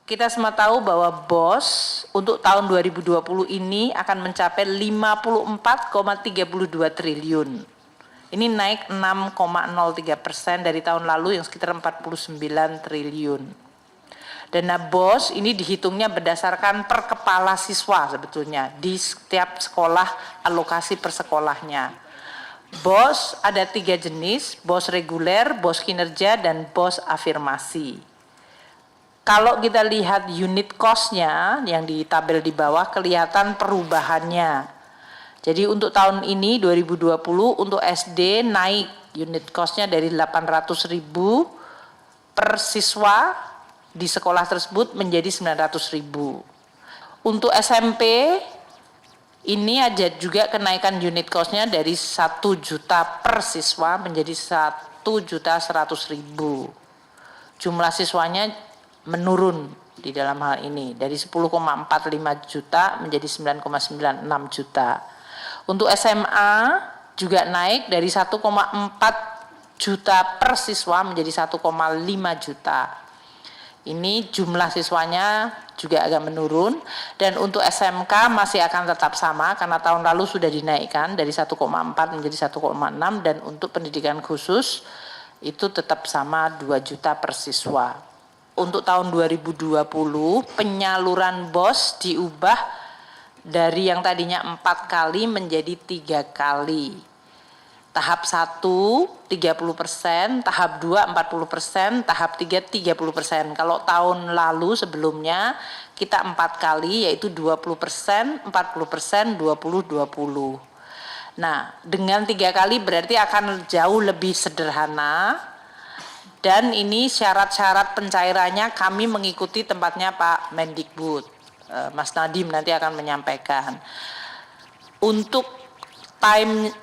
Kita semua tahu bahwa BOS untuk tahun 2020 ini akan mencapai 54,32 triliun. Ini naik 6,03% dari tahun lalu yang sekitar 49 triliun. Dana BOS ini dihitungnya berdasarkan per kepala siswa sebetulnya di setiap sekolah, alokasi per sekolahnya. BOS ada 3 jenis, BOS reguler, BOS kinerja, dan BOS afirmasi. Kalau kita lihat unit cost-nya yang di tabel di bawah kelihatan perubahannya. Jadi untuk tahun ini 2020 untuk SD naik unit cost-nya dari 800.000 per siswa di sekolah tersebut menjadi 900.000. Untuk SMP ini ada juga kenaikan unit cost-nya dari 1 juta per siswa menjadi 1.100.000. Jumlah siswanya menurun di dalam hal ini dari 10,45 juta menjadi 9,96 juta. Untuk SMA juga naik dari 1,4 juta per siswa menjadi 1,5 juta. Ini jumlah siswanya juga agak menurun, dan untuk SMK masih akan tetap sama karena tahun lalu sudah dinaikkan dari 1,4 menjadi 1,6, dan untuk pendidikan khusus itu tetap sama 2 juta per siswa. Untuk tahun 2020 penyaluran BOS diubah dari yang tadinya 4 kali menjadi 3 kali. Tahap 1 30%, tahap 2 40%, tahap 3 30%. Kalau tahun lalu sebelumnya kita 4 kali yaitu 20%, 40%, 20. Nah, dengan 3 kali berarti akan jauh lebih sederhana. Dan ini syarat-syarat pencairannya kami mengikuti tempatnya Pak Mendikbud. Mas Nadiem nanti akan menyampaikan. Untuk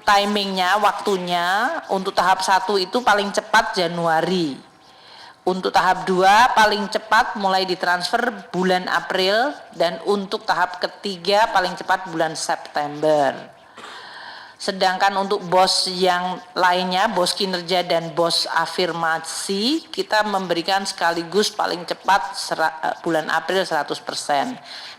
timingnya, waktunya, untuk tahap 1 itu paling cepat Januari. Untuk tahap 2 paling cepat mulai ditransfer bulan April, dan untuk tahap ketiga paling cepat bulan September. Sedangkan untuk BOS yang lainnya, BOS kinerja dan BOS afirmasi, kita memberikan sekaligus paling cepat bulan April 100%.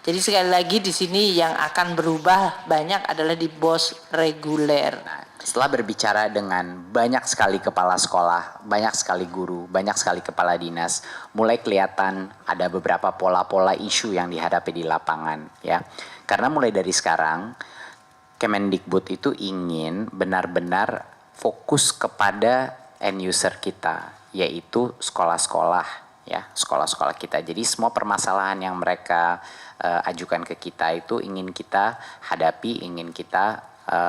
Jadi sekali lagi di sini yang akan berubah banyak adalah di BOS reguler. Nah, setelah berbicara dengan banyak sekali kepala sekolah, banyak sekali guru, banyak sekali kepala dinas, mulai kelihatan ada beberapa pola-pola isu yang dihadapi di lapangan, ya. Karena mulai dari sekarang Kemendikbud itu ingin benar-benar fokus kepada end user kita, yaitu sekolah-sekolah, ya, sekolah-sekolah kita. Jadi semua permasalahan yang mereka ajukan ke kita itu ingin kita hadapi, ingin kita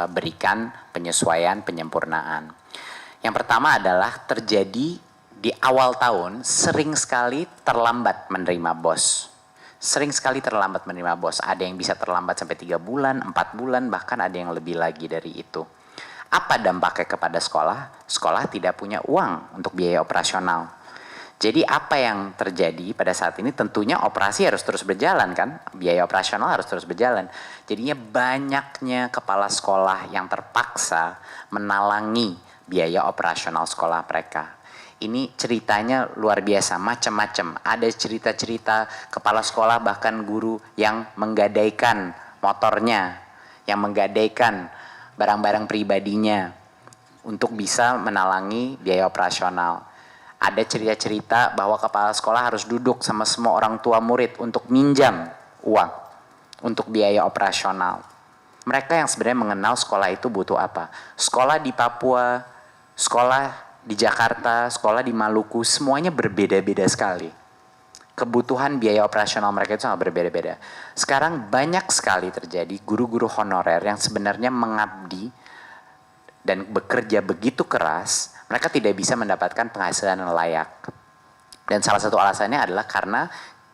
berikan penyesuaian, penyempurnaan. Yang pertama adalah terjadi di awal tahun sering sekali terlambat menerima BOS. Sering sekali terlambat menerima BOS. Ada yang bisa terlambat sampai 3 bulan, 4 bulan, bahkan ada yang lebih lagi dari itu. Apa dampaknya kepada sekolah? Sekolah tidak punya uang untuk biaya operasional. Jadi apa yang terjadi pada saat ini? Tentunya operasi harus terus berjalan kan? Biaya operasional harus terus berjalan. Jadinya banyaknya kepala sekolah yang terpaksa menalangi biaya operasional sekolah mereka. Ini ceritanya luar biasa, macam-macam. Ada cerita-cerita kepala sekolah bahkan guru yang menggadaikan motornya, yang menggadaikan barang-barang pribadinya untuk bisa menalangi biaya operasional. Ada cerita-cerita bahwa kepala sekolah harus duduk sama semua orang tua murid untuk minjam uang untuk biaya operasional. Mereka yang sebenarnya mengenal sekolah itu butuh apa. Sekolah di Papua, sekolah di Jakarta, sekolah di Maluku, semuanya berbeda-beda sekali. Kebutuhan biaya operasional mereka itu sangat berbeda-beda. Sekarang banyak sekali terjadi guru-guru honorer yang sebenarnya mengabdi dan bekerja begitu keras, mereka tidak bisa mendapatkan penghasilan yang layak. Dan salah satu alasannya adalah karena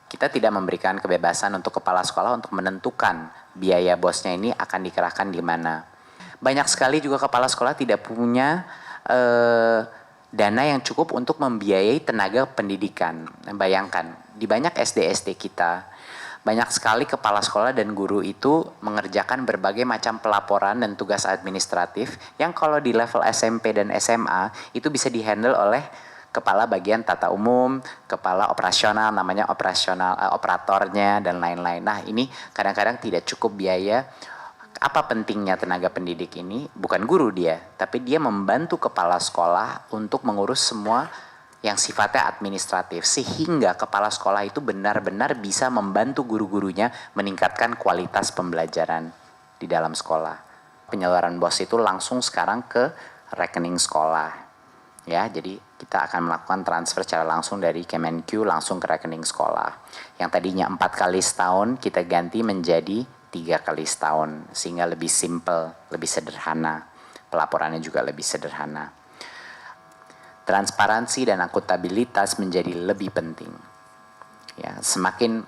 kita tidak memberikan kebebasan untuk kepala sekolah untuk menentukan biaya bosnya ini akan dikerahkan di mana. Banyak sekali juga kepala sekolah tidak punya dana yang cukup untuk membiayai tenaga pendidikan. Bayangkan, di banyak SD-SD kita, banyak sekali kepala sekolah dan guru itu mengerjakan berbagai macam pelaporan dan tugas administratif yang kalau di level SMP dan SMA itu bisa dihandle oleh kepala bagian tata umum, kepala operasional, namanya operatornya dan lain-lain. Nah, ini kadang-kadang tidak cukup biaya. Apa pentingnya tenaga pendidik ini? Bukan guru dia, tapi dia membantu kepala sekolah untuk mengurus semua yang sifatnya administratif, sehingga kepala sekolah itu benar-benar bisa membantu guru-gurunya meningkatkan kualitas pembelajaran di dalam sekolah. Penyaluran BOS itu langsung sekarang ke rekening sekolah. Ya, jadi kita akan melakukan transfer secara langsung dari Kemenq langsung ke rekening sekolah. Yang tadinya 4 kali setahun kita ganti menjadi 3 kali setahun, sehingga lebih simple, lebih sederhana. Pelaporannya juga lebih sederhana. Transparansi dan akuntabilitas menjadi lebih penting. Ya, semakin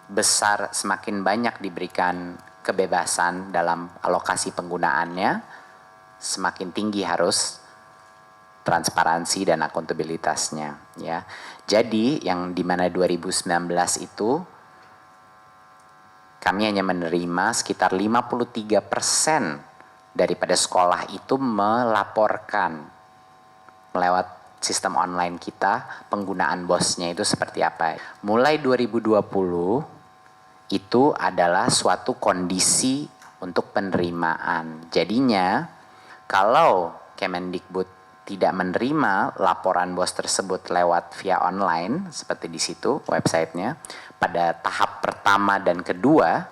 besar, semakin banyak diberikan kebebasan dalam alokasi penggunaannya, semakin tinggi harus transparansi dan akuntabilitasnya. Ya, jadi yang dimana 2019 itu kami hanya menerima sekitar 53% daripada sekolah itu melaporkan lewat sistem online kita penggunaan BOS-nya itu seperti apa. Mulai 2020 itu adalah suatu kondisi untuk penerimaan. Jadinya kalau Kemendikbud tidak menerima laporan BOS tersebut lewat via online seperti di situ websitenya, pada tahap pertama dan kedua,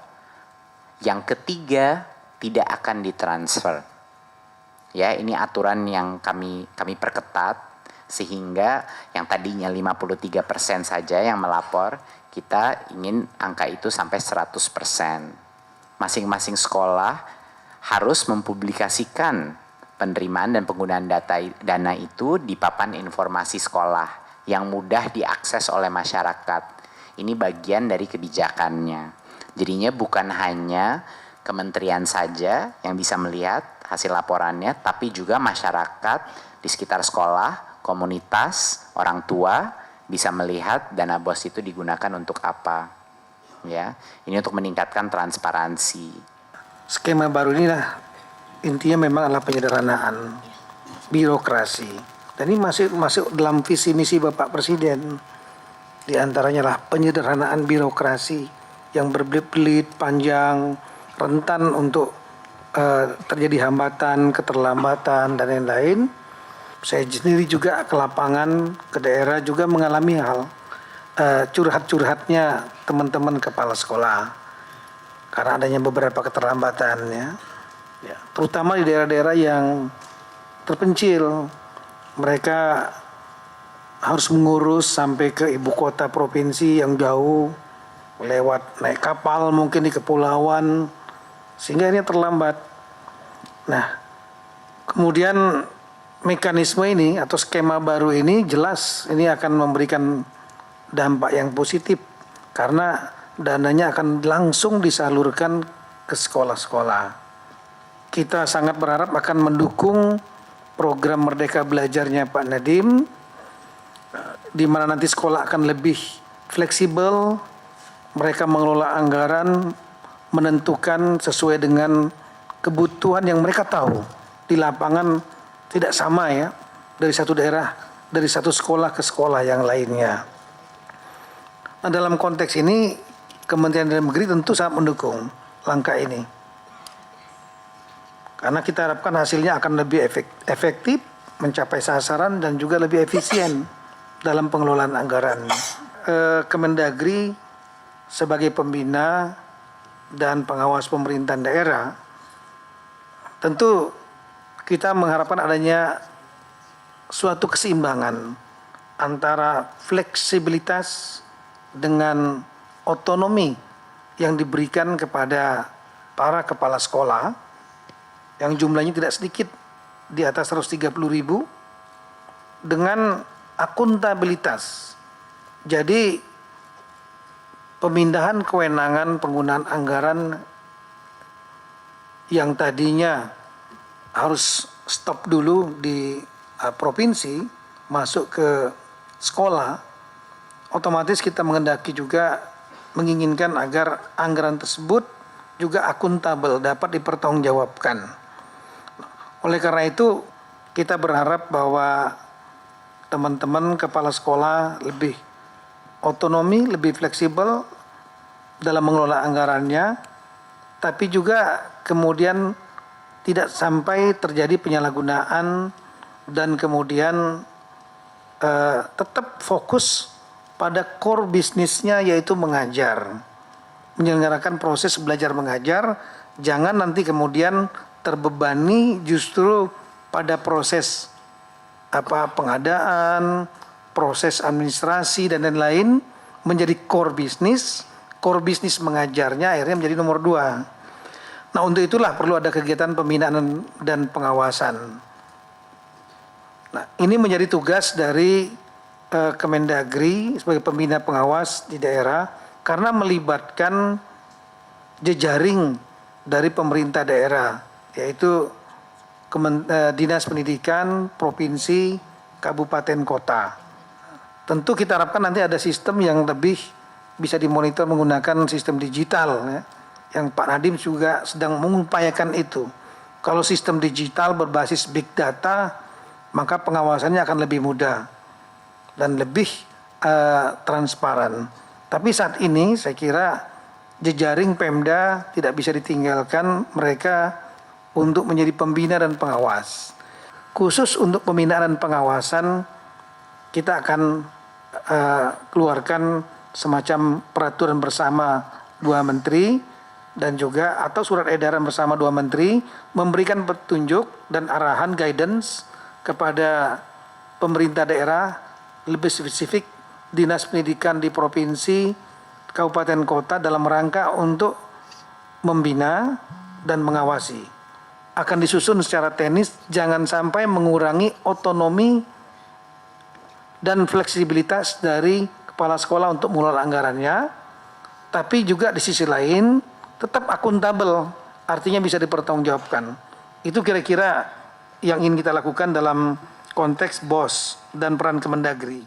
yang ketiga tidak akan ditransfer. Ya, ini aturan yang kami perketat sehingga yang tadinya 53% saja yang melapor, kita ingin angka itu sampai 100%. Masing-masing sekolah harus mempublikasikan penerimaan dan penggunaan dana itu di papan informasi sekolah yang mudah diakses oleh masyarakat. Ini bagian dari kebijakannya. Jadinya bukan hanya kementerian saja yang bisa melihat hasil laporannya, tapi juga masyarakat di sekitar sekolah, komunitas, orang tua bisa melihat dana BOS itu digunakan untuk apa. Ya, ini untuk meningkatkan transparansi. Skema baru ini intinya memang adalah penyederhanaan birokrasi. Dan ini masuk dalam visi misi Bapak Presiden. Di antaranya lah penyederhanaan birokrasi yang berbelit-belit, panjang, rentan untuk terjadi hambatan, keterlambatan, dan lain-lain. Saya sendiri juga ke lapangan, ke daerah juga mengalami hal curhat-curhatnya teman-teman kepala sekolah karena adanya beberapa keterlambatan ya, terutama di daerah-daerah yang terpencil. Mereka harus mengurus sampai ke ibu kota provinsi yang jauh, lewat naik kapal mungkin di kepulauan, sehingga ini terlambat. Nah, kemudian mekanisme ini atau skema baru ini jelas ini akan memberikan dampak yang positif karena dananya akan langsung disalurkan ke sekolah-sekolah. Kita sangat berharap akan mendukung program Merdeka Belajarnya Pak Nadiem, di mana nanti sekolah akan lebih fleksibel, mereka mengelola anggaran, menentukan sesuai dengan kebutuhan yang mereka tahu di lapangan. Tidak sama ya, dari satu daerah, dari satu sekolah ke sekolah yang lainnya. Nah, dalam konteks ini, Kementerian Dalam Negeri tentu sangat mendukung langkah ini. Karena kita harapkan hasilnya akan lebih efektif, mencapai sasaran, dan juga lebih efisien dalam pengelolaan anggaran. Kemendagri sebagai pembina dan pengawas pemerintahan daerah, tentu kita mengharapkan adanya suatu keseimbangan antara fleksibilitas dengan otonomi yang diberikan kepada para kepala sekolah yang jumlahnya tidak sedikit, di atas 130.000, dengan akuntabilitas. Jadi pemindahan kewenangan penggunaan anggaran yang tadinya harus stop dulu di provinsi, masuk ke sekolah, otomatis kita mengendaki juga menginginkan agar anggaran tersebut juga akuntabel, dapat dipertanggungjawabkan. Oleh karena itu, kita berharap bahwa teman-teman kepala sekolah lebih otonomi, lebih fleksibel dalam mengelola anggarannya, tapi juga kemudian tidak sampai terjadi penyalahgunaan dan kemudian tetap fokus pada core bisnisnya, yaitu mengajar, menyelenggarakan proses belajar mengajar. Jangan nanti kemudian terbebani justru pada proses pengadaan, proses administrasi dan lain-lain menjadi core bisnis mengajarnya akhirnya menjadi nomor 2. Nah, untuk itulah perlu ada kegiatan pembinaan dan pengawasan. Nah, ini menjadi tugas dari Kemendagri sebagai pembina pengawas di daerah, karena melibatkan jejaring dari pemerintah daerah, yaitu Dinas Pendidikan, Provinsi, Kabupaten, Kota. Tentu kita harapkan nanti ada sistem yang lebih bisa dimonitor menggunakan sistem digital, ya, yang Pak Nadiem juga sedang mengupayakan itu. Kalau sistem digital berbasis big data, maka pengawasannya akan lebih mudah dan lebih transparan. Tapi saat ini saya kira jejaring Pemda tidak bisa ditinggalkan mereka untuk menjadi pembina dan pengawas. Khusus untuk pembinaan dan pengawasan, kita akan keluarkan semacam peraturan bersama 2 menteri dan juga atau surat edaran bersama 2 menteri, memberikan petunjuk dan arahan guidance kepada pemerintah daerah, lebih spesifik Dinas Pendidikan di provinsi, kabupaten, kota, dalam rangka untuk membina dan mengawasi. Akan disusun secara teknis, jangan sampai mengurangi otonomi dan fleksibilitas dari kepala sekolah untuk mengelola anggarannya, tapi juga di sisi lain tetap akuntabel, artinya bisa dipertanggungjawabkan. Itu kira-kira yang ingin kita lakukan dalam konteks BOS dan peran Kemendagri.